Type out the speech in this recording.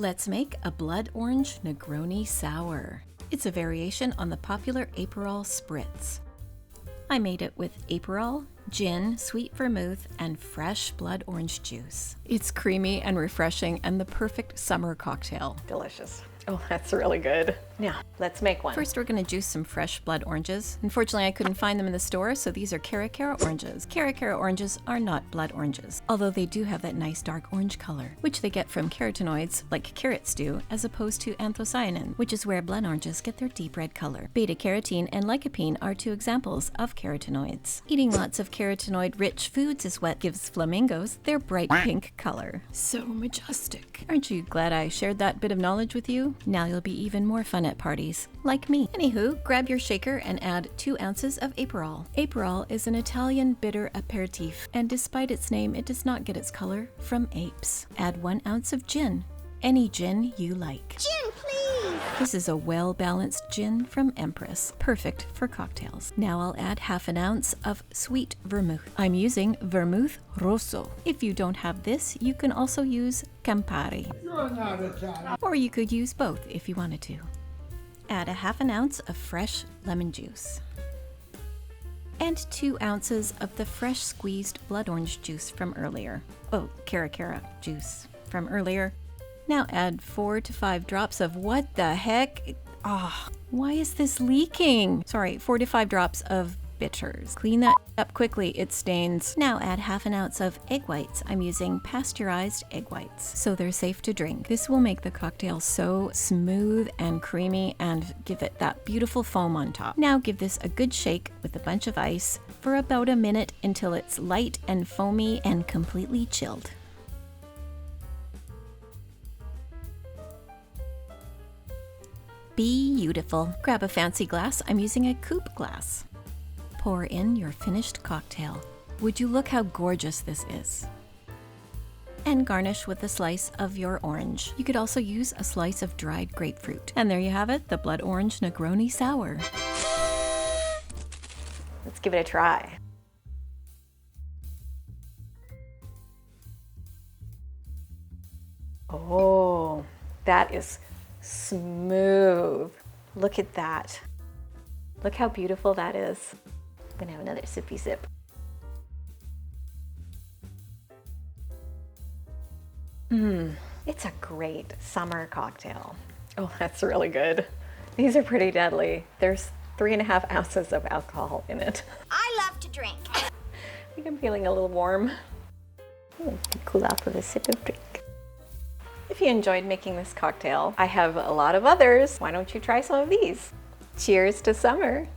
Let's make a Blood Orange Negroni Sour. It's a variation on the popular Aperol Spritz. I made it with Aperol, gin, sweet vermouth, and fresh blood orange juice. It's creamy and refreshing and the perfect summer cocktail. Delicious. Oh, that's really good. Now, let's make one. First, we're going to juice some fresh blood oranges. Unfortunately, I couldn't find them in the store, so these are Cara oranges. Cara oranges are not blood oranges, although they do have that nice dark orange color, which they get from carotenoids, like carrots do, as opposed to anthocyanin, which is where blood oranges get their deep red color. Beta-carotene and lycopene are two examples of carotenoids. Eating lots of carotenoid-rich foods is what gives flamingos their bright pink color. So majestic. Aren't you glad I shared that bit of knowledge with you? Now you'll be even more fun at parties, like me. Anywho, grab your shaker and add 2 ounces of Aperol. Aperol is an Italian bitter aperitif, and despite its name, it does not get its color from apes. Add 1 ounce of gin, any gin you like. Gin, please! This is a well-balanced gin from Empress, perfect for cocktails. Now I'll add half an ounce of sweet vermouth. I'm using vermouth rosso. If you don't have this, you can also use Campari. You're not Italian. Or you could use both if you wanted to. Add a half an ounce of fresh lemon juice. And 2 ounces of the fresh squeezed blood orange juice from earlier. Oh, Cara juice from earlier. Now add 4 to 5 drops of what the heck? Why is this leaking? Sorry, 4 to 5 drops of bitters. Clean that up quickly, it stains. Now add half an ounce of egg whites. I'm using pasteurized egg whites, so they're safe to drink. This will make the cocktail so smooth and creamy and give it that beautiful foam on top. Now give this a good shake with a bunch of ice for about a minute until it's light and foamy and completely chilled. Beautiful. Grab a fancy glass. I'm using a coupe glass. Pour in your finished cocktail. Would you look how gorgeous this is? And garnish with a slice of your orange. You could also use a slice of dried grapefruit. And there you have it, the Blood Orange Negroni Sour. Let's give it a try. Oh, that is smooth. Look at that. Look how beautiful that is. I'm gonna have another sippy sip. It's a great summer cocktail. Oh, that's really good. These are pretty deadly. There's 3.5 ounces of alcohol in it. I love to drink. I think I'm feeling a little warm. Cool off with a sip of drink. If you enjoyed making this cocktail, I have a lot of others. Why don't you try some of these? Cheers to summer.